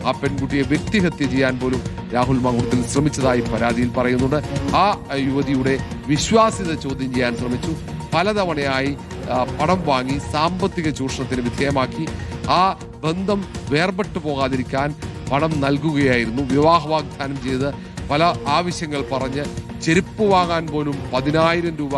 ആ പെൺകുട്ടിയെ വ്യക്തിഹത്യ ചെയ്യാൻ പോലും രാഹുൽ മാങ്കൂട്ടത്തിൽ ശ്രമിച്ചതായി പരാതിയിൽ പറയുന്നുണ്ട്. ആ യുവതിയുടെ വിശ്വാസ്യത ചോദ്യം ചെയ്യാൻ ശ്രമിച്ചു. പലതവണയായി പണം വാങ്ങി സാമ്പത്തിക ചൂഷണത്തിന് വിധേയമാക്കി. ആ ബന്ധം വേർപെട്ടു പോകാതിരിക്കാൻ പണം നൽകുകയായിരുന്നു. വിവാഹ വാഗ്ദാനം ചെയ്ത് പല ആവശ്യങ്ങൾ പറഞ്ഞ് ചെരുപ്പ് വാങ്ങാൻ പോലും 10,000 രൂപ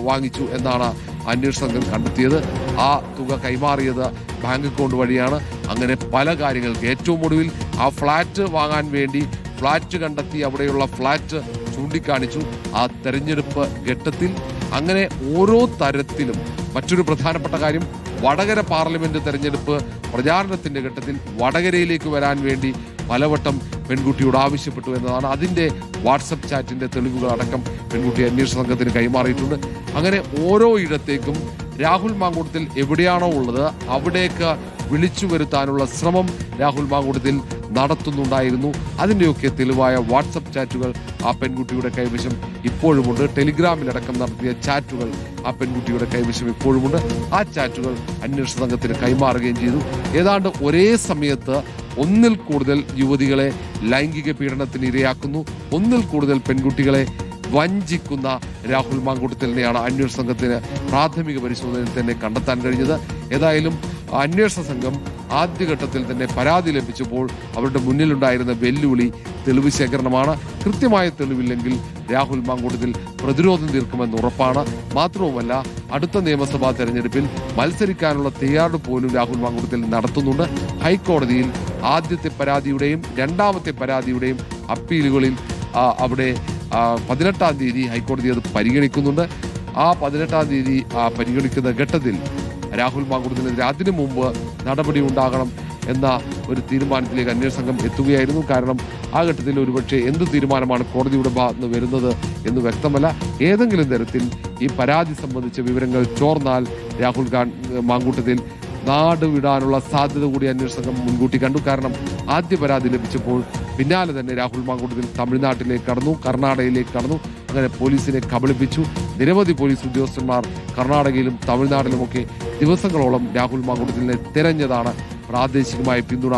വാങ്ങിച്ചു എന്നാണ് അന്വേഷണ സംഘം കണ്ടെത്തിയത്. ആ തുക കൈമാറിയത് ബാങ്ക് അക്കൗണ്ട് വഴിയാണ്. അങ്ങനെ പല കാര്യങ്ങൾക്ക് ഏറ്റവും ഒടുവിൽ ആ ഫ്ലാറ്റ് വാങ്ങാൻ വേണ്ടി ഫ്ലാറ്റ് കണ്ടെത്തി അവിടെയുള്ള ഫ്ലാറ്റ് ചൂണ്ടിക്കാണിച്ചു. ആ തെരഞ്ഞെടുപ്പ് ഘട്ടത്തിൽ അങ്ങനെ ഓരോ തരത്തിലും മറ്റൊരു പ്രധാനപ്പെട്ട കാര്യം, വടകര പാർലമെന്റ് തെരഞ്ഞെടുപ്പ് പ്രചാരണത്തിന്റെ ഘട്ടത്തിൽ വടകരയിലേക്ക് വരാൻ വേണ്ടി പലവട്ടം പെൺകുട്ടിയോട് ആവശ്യപ്പെട്ടു എന്നതാണ്. അതിന്റെ വാട്സപ്പ് ചാറ്റിന്റെ തെളിവുകൾ അടക്കം പെൺകുട്ടി അന്വേഷണ സംഘത്തിന് കൈമാറിയിട്ടുണ്ട്. അങ്ങനെ ഓരോ ഇടത്തേക്കും രാഹുൽ മാങ്കൂട്ടത്തിൽ എവിടെയാണോ ഉള്ളത് അവിടേക്ക് വിളിച്ചു വരുത്താനുള്ള ശ്രമം രാഹുൽ മാങ്കൂട്ടത്തിൽ നടത്തുന്നുണ്ടായിരുന്നു. അതിൻ്റെയൊക്കെ തെളിവായ വാട്സപ്പ് ചാറ്റുകൾ ആ പെൺകുട്ടിയുടെ കൈവശം ഇപ്പോഴുമുണ്ട്. ടെലിഗ്രാമിലടക്കം നടത്തിയ ചാറ്റുകൾ ആ പെൺകുട്ടിയുടെ കൈവശം ഇപ്പോഴുമുണ്ട്. ആ ചാറ്റുകൾ അന്വേഷണ സംഘത്തിന് കൈമാറുകയും ചെയ്തു. ഏതാണ്ട് ഒരേ സമയത്ത് ഒന്നിൽ കൂടുതൽ യുവതികളെ ലൈംഗിക പീഡനത്തിന് ഇരയാക്കുന്നു, ഒന്നിൽ കൂടുതൽ പെൺകുട്ടികളെ വഞ്ചിക്കുന്ന രാഹുൽ മാങ്കൂട്ടത്തിനെയാണ് അന്വേഷണ സംഘത്തിന് പ്രാഥമിക പരിശോധനയിൽ തന്നെ കണ്ടെത്താൻ കഴിഞ്ഞത്. ഏതായാലും അന്വേഷണ സംഘം ആദ്യഘട്ടത്തിൽ തന്നെ പരാതി ലഭിച്ചപ്പോൾ അവരുടെ മുന്നിലുണ്ടായിരുന്ന വെല്ലുവിളി തെളിവ് ശേഖരണമാണ്. കൃത്യമായ തെളിവില്ലെങ്കിൽ രാഹുൽ മാങ്കൂട്ടത്തിൽ പ്രതിരോധം തീർക്കുമെന്ന് ഉറപ്പാണ്. മാത്രവുമല്ല, അടുത്ത നിയമസഭാ തെരഞ്ഞെടുപ്പിൽ മത്സരിക്കാനുള്ള തയ്യാറെടുപ്പ് പോലും രാഹുൽ മാങ്കൂട്ടത്തിൽ നടത്തുന്നുണ്ട്. ഹൈക്കോടതിയിൽ ആദ്യത്തെ പരാതിയുടെയും രണ്ടാമത്തെ പരാതിയുടെയും അപ്പീലുകളിൽ അവിടെ 18-ാം തീയതി ഹൈക്കോടതി അത് പരിഗണിക്കുന്നുണ്ട്. ആ 18-ാം തീയതി പരിഗണിക്കുന്ന ഘട്ടത്തിൽ രാഹുൽ മാങ്കൂട്ടത്തിനെതിരെ അതിനു മുമ്പ് നടപടി ഉണ്ടാകണം എന്ന ഒരു തീരുമാനത്തിലേക്ക് അന്വേഷണ സംഘം എത്തുകയായിരുന്നു. കാരണം ആ ഘട്ടത്തിൽ ഒരുപക്ഷെ എന്ത് തീരുമാനമാണ് കോടതിയുടെ ഭാഗത്ത് നിന്ന് വരുന്നത് എന്ന് വ്യക്തമല്ല. ഏതെങ്കിലും തരത്തിൽ ഈ പരാതി സംബന്ധിച്ച വിവരങ്ങൾ ചോർന്നാൽ രാഹുൽ മാങ്കൂട്ടത്തിൽ നാട് വിടാനുള്ള സാധ്യത കൂടി അന്വേഷണ സംഘം മുൻകൂട്ടി കണ്ടു. കാരണം ആദ്യ പരാതി ലഭിച്ചപ്പോൾ പിന്നാലെ തന്നെ രാഹുൽ മാങ്കൂട്ടത്തിൽ തമിഴ്നാട്ടിലേക്ക് കടന്നു, കർണാടകയിലേക്ക് കടന്നു. അങ്ങനെ പോലീസിനെ കബളിപ്പിച്ചു. നിരവധി പോലീസ് ഉദ്യോഗസ്ഥന്മാർ കർണാടകയിലും തമിഴ്നാട്ടിലുമൊക്കെ ദിവസങ്ങളോളം രാഹുൽ മാങ്കൂട്ടത്തിനെ തിരഞ്ഞതാണ്. പ്രാദേശികമായ പിന്തുണ,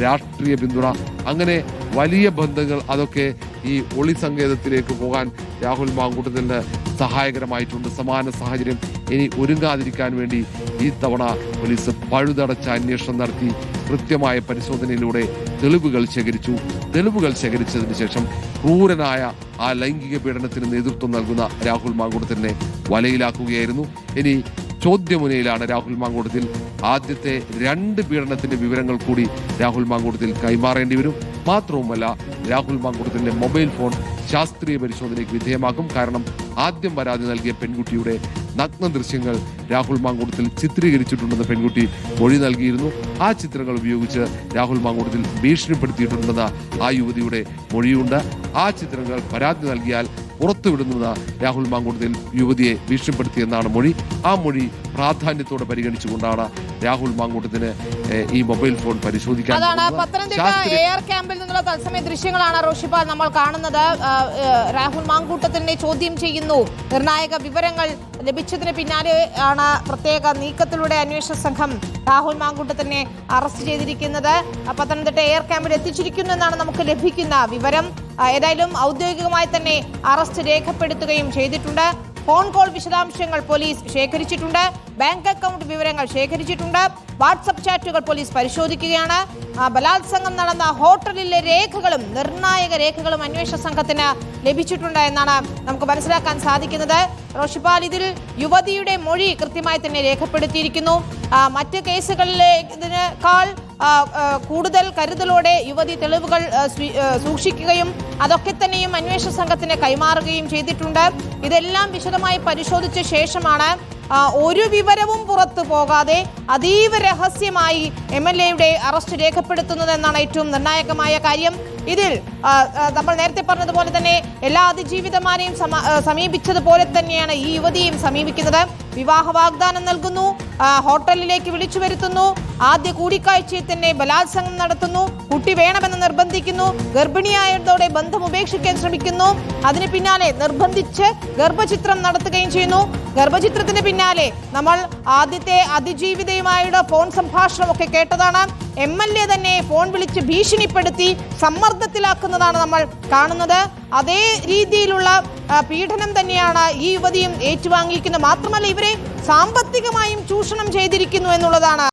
രാഷ്ട്രീയ പിന്തുണ, അങ്ങനെ വലിയ ബന്ധങ്ങൾ, അതൊക്കെ ഈ ഒളി സങ്കേതത്തിലേക്ക് പോകാൻ രാഹുൽ മാങ്കൂട്ടത്തിന് സഹായകരമായിട്ടുണ്ട്. സമാന സാഹചര്യം ഇനി ഒരുങ്ങാതിരിക്കാൻ വേണ്ടി ഈ തവണ പോലീസ് പഴുതടച്ച അന്വേഷണം നടത്തി കൃത്യമായ പരിശോധനയിലൂടെ തെളിവുകൾ ശേഖരിച്ചു. തെളിവുകൾ ശേഖരിച്ചതിന് ശേഷം ക്രൂരനായ ആ ലൈംഗിക പീഡനത്തിന് നേതൃത്വം നൽകുന്ന രാഹുൽ മാങ്കൂട്ടത്തിനെ വലയിലാക്കുകയായിരുന്നു. ഇനി ചോദ്യമുനയിലാണ് രാഹുൽ മാങ്കൂട്ടത്തിൽ. ആദ്യത്തെ 2 പീഡനത്തിന്റെ വിവരങ്ങൾ കൂടി രാഹുൽ മാങ്കൂട്ടത്തിൽ കൈമാറേണ്ടി വരും. മാത്രവുമല്ല, രാഹുൽ മാങ്കൂട്ടത്തിന്റെ മൊബൈൽ ഫോൺ ശാസ്ത്രീയ പരിശോധനയ്ക്ക് വിധേയമാക്കും. കാരണം ആദ്യം പരാതി നൽകിയ പെൺകുട്ടിയുടെ നഗ്ന ദൃശ്യങ്ങൾ രാഹുൽ മാങ്കൂട്ടത്തിൽ ചിത്രീകരിച്ചിട്ടുണ്ടെന്ന് പെൺകുട്ടി മൊഴി നൽകിയിരുന്നു. ആ ചിത്രങ്ങൾ ഉപയോഗിച്ച് രാഹുൽ മാങ്കൂട്ടത്തിൽ ഭീഷണിപ്പെടുത്തിയിട്ടുണ്ടെന്ന ആ യുവതിയുടെ മൊഴിയുണ്ട്. ആ ചിത്രങ്ങൾ പരാതി നൽകിയാൽ പുറത്തുവിടുന്നത് രാഹുൽ മാങ്കൂട്ടത്തിൽ യുവതിയെ ഭീഷണിപ്പെടുത്തിയെന്നാണ് മൊഴി. ആ മൊഴി പ്രാധാന്യത്തോടെ പരിഗണിച്ചുകൊണ്ടാണ് രാഹുൽ മാങ്കൂട്ടത്തിന് ഈ മൊബൈൽ ഫോൺ പരിശോധിക്കാൻ. പത്തനംതിട്ട എയർ ക്യാമ്പിൽ നിന്നുള്ള തത്സമയ ദൃശ്യങ്ങളാണ് റോഷിപ്പാൽ നമ്മൾ കാണുന്നത്. രാഹുൽ മാങ്കൂട്ടത്തിനെ ചോദ്യം ചെയ്യുന്നു. നിർണായക വിവരങ്ങൾ ലഭിച്ചതിന് പിന്നാലെ ആണ് പ്രത്യേക നീക്കത്തിലൂടെ അന്വേഷണ സംഘം രാഹുൽ മാങ്കൂട്ടത്തിനെ അറസ്റ്റ് ചെയ്തിരിക്കുന്നത്. പത്തനംതിട്ട എയർ ക്യാമ്പിൽ എത്തിച്ചിരിക്കുന്നു എന്നാണ് നമുക്ക് ലഭിക്കുന്ന വിവരം. ഏതായാലും ഔദ്യോഗികമായി തന്നെ അറസ്റ്റ് രേഖപ്പെടുത്തുകയും ചെയ്തിട്ടുണ്ട്. ഫോൺ കോൾ വിശദാംശങ്ങൾ പോലീസ് ശേഖരിച്ചിട്ടുണ്ട്. ബാങ്ക് അക്കൗണ്ട് വിവരങ്ങൾ ശേഖരിച്ചിട്ടുണ്ട്. വാട്സപ്പ് ചാറ്റുകൾ പോലീസ് പരിശോധിക്കുകയാണ്. ബലാത്സംഗം നടന്ന ഹോട്ടലിലെ രേഖകളും നിർണായക രേഖകളും അന്വേഷണ സംഘത്തിന് ലഭിച്ചിട്ടുണ്ട് എന്നാണ് നമുക്ക് മനസ്സിലാക്കാൻ സാധിക്കുന്നത്. റോഷിപ്പാൽ, ഇതിൽ യുവതിയുടെ മൊഴി കൃത്യമായി തന്നെ രേഖപ്പെടുത്തിയിരിക്കുന്നു. മറ്റ് കേസുകളിലേക്കാൾ കൂടുതൽ കരുതലോടെ യുവതി തെളിവുകൾ സൂക്ഷിക്കുകയും അതൊക്കെ തന്നെയും അന്വേഷണ സംഘത്തിന് കൈമാറുകയും ചെയ്തിട്ടുണ്ട്. ഇതെല്ലാം വിശദമായി പരിശോധിച്ച ശേഷമാണ് ഒരു വിവരവും പുറത്തു പോകാതെ അതീവ രഹസ്യമായി MLA-യുടെ അറസ്റ്റ് രേഖപ്പെടുത്തുന്നതെന്നാണ് ഏറ്റവും നിർണായകമായ കാര്യം. ഇതിൽ നമ്മൾ നേരത്തെ പറഞ്ഞതുപോലെ തന്നെ എല്ലാ അതിജീവിതമാരെയും സമീപിച്ചതുപോലെ തന്നെയാണ് ഈ യുവതിയും സമീപിക്കുന്നത്. വിവാഹ വാഗ്ദാനം നൽകുന്നു, ഹോട്ടലിലേക്ക് വിളിച്ചു വരുത്തുന്നു, ആദ്യ കൂടിക്കാഴ്ചയിൽ തന്നെ ബലാത്സംഗം നടത്തുന്നു, കുട്ടി വേണമെന്ന് നിർബന്ധിക്കുന്നു. ഗർഭിണിയായതോടെ ബന്ധം ഉപേക്ഷിക്കാൻ ശ്രമിക്കുന്നു. അതിന് പിന്നാലെ നിർബന്ധിച്ച് ഗർഭചിത്രം നടത്തുകയും ചെയ്യുന്നു. ഗർഭചിത്രത്തിന് പിന്നാലെ നമ്മൾ ആദ്യത്തെ അതിജീവിതയുമായുടെ ഫോൺ സംഭാഷണമൊക്കെ കേട്ടതാണ്. MLA തന്നെ ഫോൺ വിളിച്ച് ഭീഷണിപ്പെടുത്തി സമ്മർദ്ദത്തിലാക്കുന്നതാണ് നമ്മൾ കാണുന്നത്. അതേ രീതിയിലുള്ള പീഡനം തന്നെയാണ് ഈ യുവതിയും ഏറ്റുവാങ്ങിയിരിക്കുന്നത്. മാത്രമല്ല ഇവരെ സാമ്പത്തികമായും ചൂഷണം ചെയ്തിരിക്കുന്നു എന്നുള്ളതാണ്